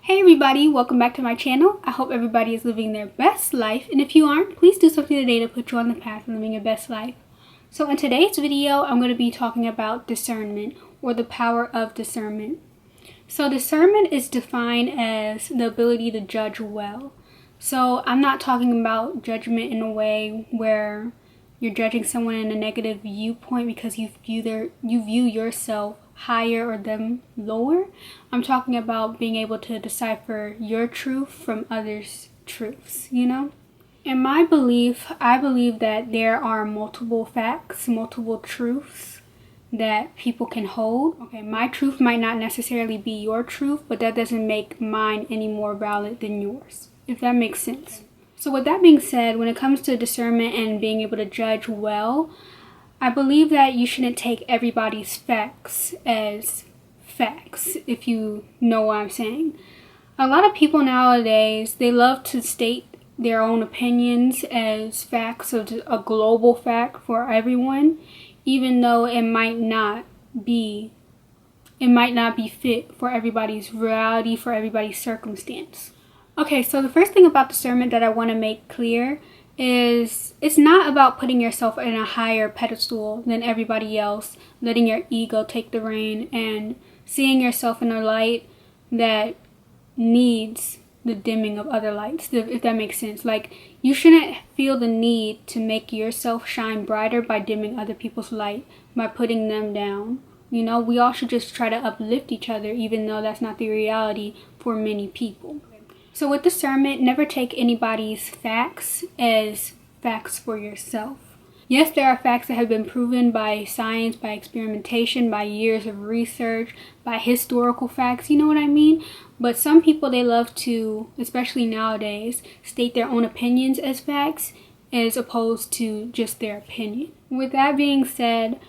Hey everybody, welcome back to my channel. I hope everybody is living their best life, and if you aren't, please do something today to put you on the path of living your best life. So in today's video, I'm going to be talking about discernment, or the power of discernment. So discernment is defined as the ability to judge well. So I'm not talking about judgment in a way where you're judging someone in a negative viewpoint because you view yourself higher or them lower. I'm talking about being able to decipher your truth from others' truths, In my belief, I believe that there are multiple facts, multiple truths that people can hold. Okay, my truth might not necessarily be your truth, but that doesn't make mine any more valid than yours, if that makes sense. So with that being said, when it comes to discernment and being able to judge well, I believe that you shouldn't take everybody's facts as facts, if you know what I'm saying. A lot of people nowadays, they love to state their own opinions as facts, of a global fact for everyone, even though it might not be fit for everybody's reality, for everybody's circumstance. Okay, so the first thing about discernment that I want to make clear is it's not about putting yourself in a higher pedestal than everybody else, letting your ego take the reign, and seeing yourself in a light that needs the dimming of other lights, if that makes sense. Like, you shouldn't feel the need to make yourself shine brighter by dimming other people's light, by putting them down. We all should just try to uplift each other, even though that's not the reality for many people. So with discernment, never take anybody's facts as facts for yourself. Yes, there are facts that have been proven by science, by experimentation, by years of research, by historical facts, you know what I mean? But some people, they love to, especially nowadays, state their own opinions as facts as opposed to just their opinion. With that being said,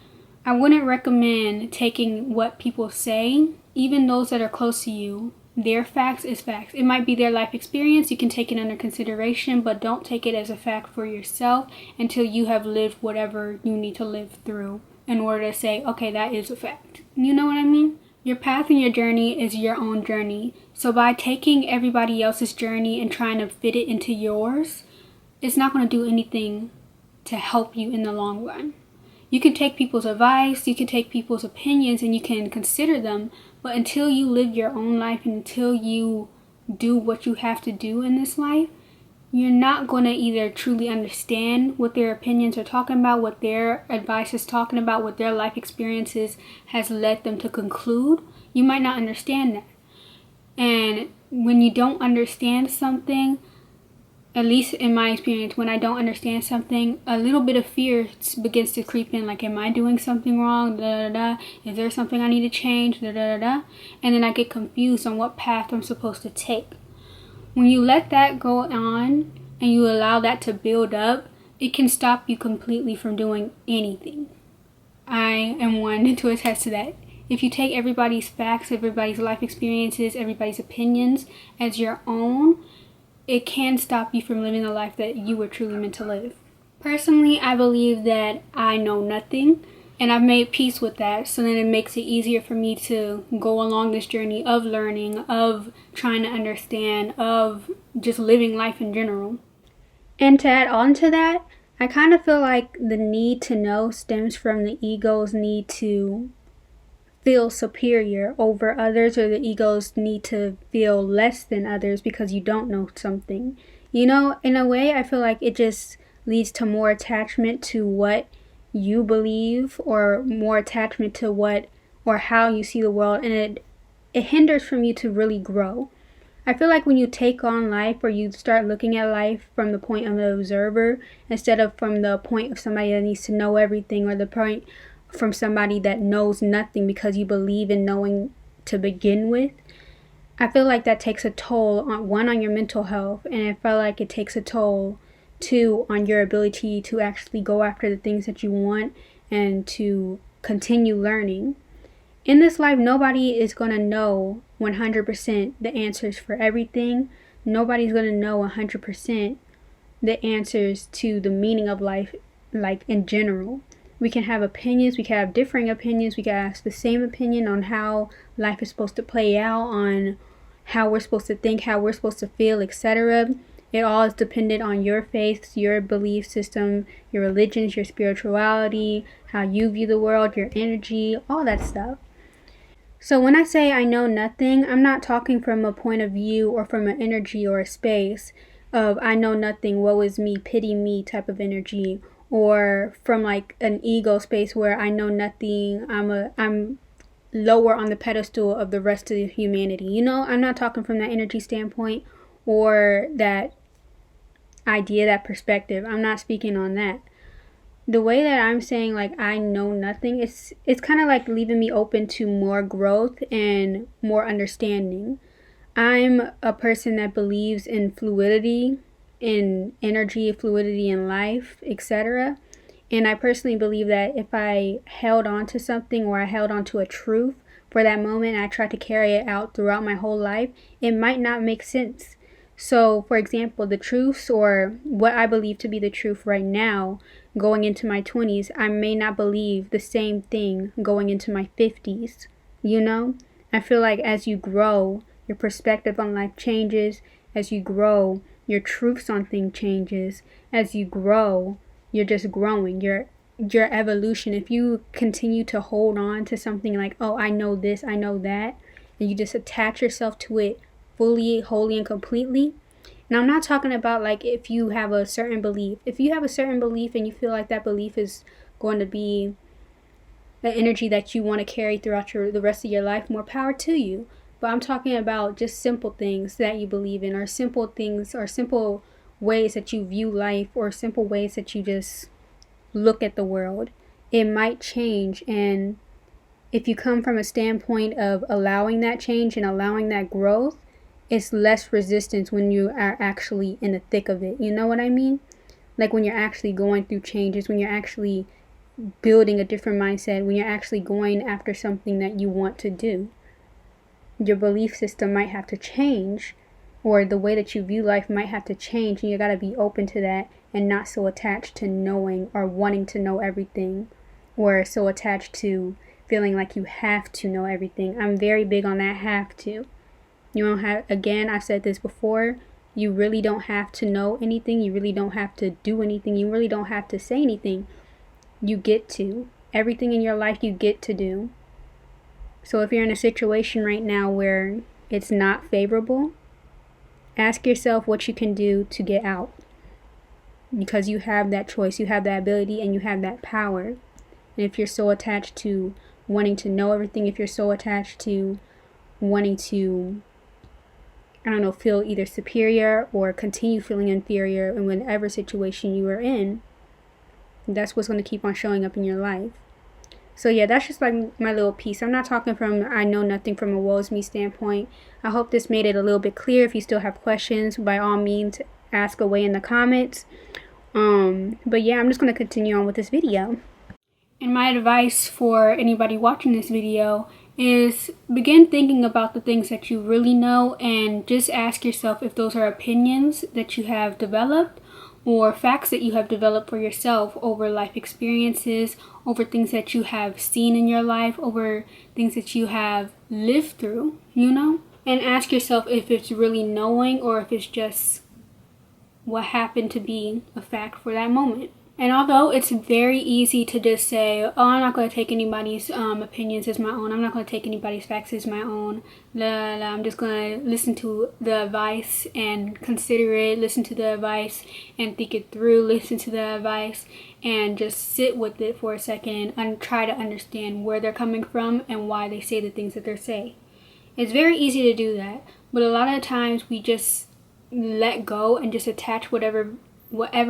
I wouldn't recommend taking what people say, even those that are close to you. Their facts is facts. It might be their life experience. You can take it under consideration, but don't take it as a fact for yourself until you have lived whatever you need to live through in order to say, okay, that is a fact. You know what I mean? Your path and your journey is your own journey. So by taking everybody else's journey and trying to fit it into yours, it's not going to do anything to help you in the long run. You can take people's advice, you can take people's opinions, and you can consider them, but until you live your own life and until you do what you have to do in this life, you're not going to either truly understand what their opinions are talking about, what their advice is talking about, what their life experiences has led them to conclude. You might not understand that. And when you don't understand something, at least in my experience, when I don't understand something, a little bit of fear begins to creep in. Like, am I doing something wrong? Da, da, da. Is there something I need to change? Da, da, da, da. And then I get confused on what path I'm supposed to take. When you let that go on and you allow that to build up, it can stop you completely from doing anything. I am one to attest to that. If you take everybody's facts, everybody's life experiences, everybody's opinions as your own, it can stop you from living the life that you were truly meant to live. Personally, I believe that I know nothing, and I've made peace with that, so then it makes it easier for me to go along this journey of learning, of trying to understand, of just living life in general. And to add on to that, I kind of feel like the need to know stems from the ego's need to feel superior over others, or the ego's need to feel less than others because you don't know something. In a way, I feel like it just leads to more attachment to what you believe, or more attachment to what or how you see the world, and it hinders from you to really grow. I feel like when you take on life, or you start looking at life from the point of the observer instead of from the point of somebody that needs to know everything, or the point from somebody that knows nothing because you believe in knowing to begin with, I feel like that takes a toll on your mental health, and I feel like it takes a toll too on your ability to actually go after the things that you want and to continue learning. In this life, nobody is going to know 100% the answers for everything. Nobody's going to know 100% the answers to the meaning of life, like in general. We can have opinions, we can have differing opinions, we can have the same opinion on how life is supposed to play out, on how we're supposed to think, how we're supposed to feel, etc. It all is dependent on your faith, your belief system, your religions, your spirituality, how you view the world, your energy, all that stuff. So when I say I know nothing, I'm not talking from a point of view or from an energy or a space of I know nothing, woe is me, pity me type of energy, or from like an ego space where I know nothing, I'm lower on the pedestal of the rest of humanity. You know, I'm not talking from that energy standpoint or that idea, that perspective. I'm not speaking on that. The way that I'm saying like I know nothing, it's kind of like leaving me open to more growth and more understanding. I'm a person that believes in fluidity, in energy, fluidity in life, etc. And I personally believe that if I held on to something or I held on to a truth for that moment and I tried to carry it out throughout my whole life, it might not make sense. So, for example, the truths or what I believe to be the truth right now, going into my 20s, I may not believe the same thing going into my 50s. You know? I feel like as you grow, your perspective on life changes. As you grow, your truths on things changes. As you grow, you're just growing. Your evolution. If you continue to hold on to something like, oh, I know this, I know that, and you just attach yourself to it fully, wholly, and completely. Now, I'm not talking about like if you have a certain belief. If you have a certain belief and you feel like that belief is going to be the energy that you want to carry throughout the rest of your life, more power to you. But I'm talking about just simple things that you believe in, or simple things, or simple ways that you view life, or simple ways that you just look at the world. It might change, and if you come from a standpoint of allowing that change and allowing that growth, it's less resistance when you are actually in the thick of it. You know what I mean? Like when you're actually going through changes, when you're actually building a different mindset, when you're actually going after something that you want to do. Your belief system might have to change, or the way that you view life might have to change, and you got to be open to that and not so attached to knowing or wanting to know everything, or so attached to feeling like you have to know everything. I'm very big on that have to. You don't have, again, I've said this before, you really don't have to know anything. You really don't have to do anything. You really don't have to say anything. You get to. Everything in your life you get to do. So if you're in a situation right now where it's not favorable, ask yourself what you can do to get out. Because you have that choice, you have that ability, and you have that power. And if you're so attached to wanting to know everything, if you're so attached to wanting to, feel either superior or continue feeling inferior in whatever situation you are in, that's what's going to keep on showing up in your life. So yeah, that's just like my little piece. I'm not talking from I know nothing from a woe is me standpoint. I hope this made it a little bit clear. If you still have questions, by all means, ask away in the comments. But yeah, I'm just going to continue on with this video. And my advice for anybody watching this video is begin thinking about the things that you really know, and just ask yourself if those are opinions that you have developed or facts that you have developed for yourself over life experiences, over things that you have seen in your life, over things that you have lived through, and ask yourself if it's really knowing or if it's just what happened to be a fact for that moment. And although it's very easy to just say, oh, I'm not going to take anybody's opinions as my own, I'm not going to take anybody's facts as my own, I'm just going to listen to the advice and consider it, listen to the advice and think it through, listen to the advice and just sit with it for a second and try to understand where they're coming from and why they say the things that they're saying. It's very easy to do that, but a lot of times we just let go and just attach whatever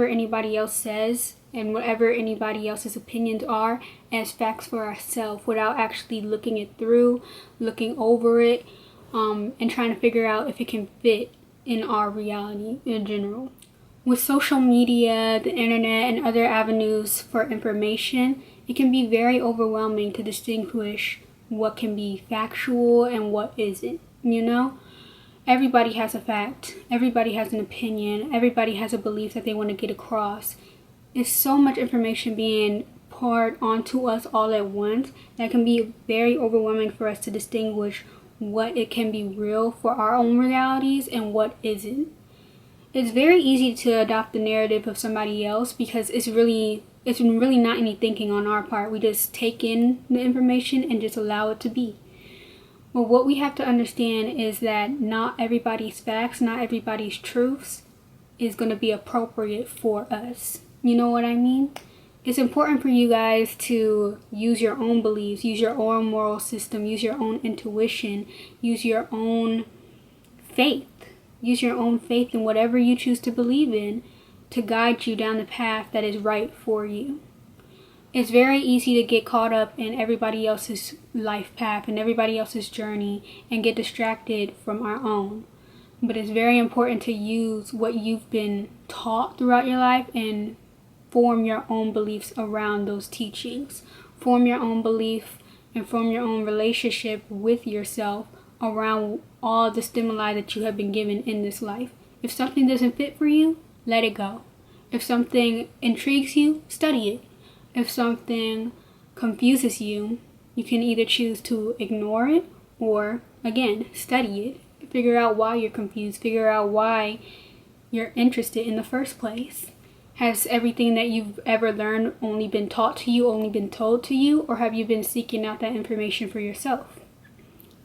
anybody else says and whatever anybody else's opinions are as facts for ourselves without actually looking it through, looking over it, and trying to figure out if it can fit in our reality in general. With social media, the internet, and other avenues for information, it can be very overwhelming to distinguish what can be factual and what isn't, Everybody has a fact, everybody has an opinion, everybody has a belief that they want to get across. It's so much information being poured onto us all at once that can be very overwhelming for us to distinguish what it can be real for our own realities and what isn't. It's very easy to adopt the narrative of somebody else because it's really not any thinking on our part. We just take in the information and just allow it to be. But what we have to understand is that not everybody's facts, not everybody's truths is going to be appropriate for us. You know what I mean? It's important for you guys to use your own beliefs, use your own moral system, use your own intuition, use your own faith. Use your own faith in whatever you choose to believe in to guide you down the path that is right for you. It's very easy to get caught up in everybody else's life path and everybody else's journey and get distracted from our own. But it's very important to use what you've been taught throughout your life and form your own beliefs around those teachings. Form your own belief and form your own relationship with yourself around all the stimuli that you have been given in this life. If something doesn't fit for you, let it go. If something intrigues you, study it. If something confuses you, you can either choose to ignore it or, again, study it. Figure out why you're confused. Figure out why you're interested in the first place. Has everything that you've ever learned only been taught to you, only been told to you, or have you been seeking out that information for yourself?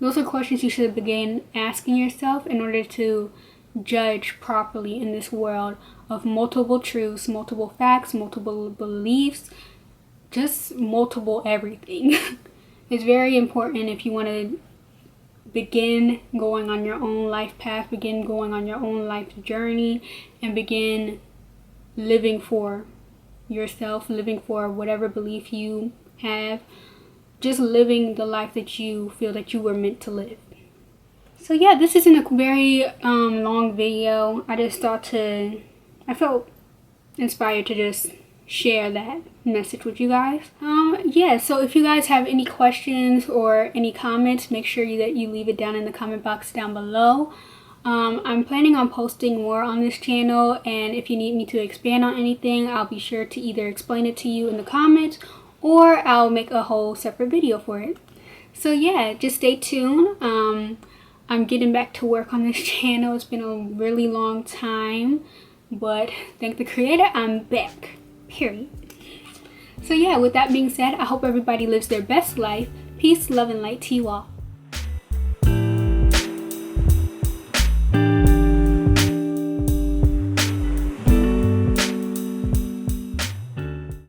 Those are questions you should begin asking yourself in order to judge properly in this world of multiple truths, multiple facts, multiple beliefs, just multiple everything. It's very important if you want to begin going on your own life path, begin going on your own life journey, and begin living for yourself, living for whatever belief you have. Just living the life that you feel that you were meant to live. So yeah, this isn't a very long video. I felt inspired to just share that message with you guys. Yeah, so if you guys have any questions or any comments, make sure that you leave it down in the comment box down below. I'm planning on posting more on this channel, and if you need me to expand on anything, I'll be sure to either explain it to you in the comments or I'll make a whole separate video for it. So yeah, just stay tuned. I'm getting back to work on this channel. It's been a really long time, but thank the creator, I'm back, period. So yeah, with that being said, I hope everybody lives their best life. Peace, love, and light to you all.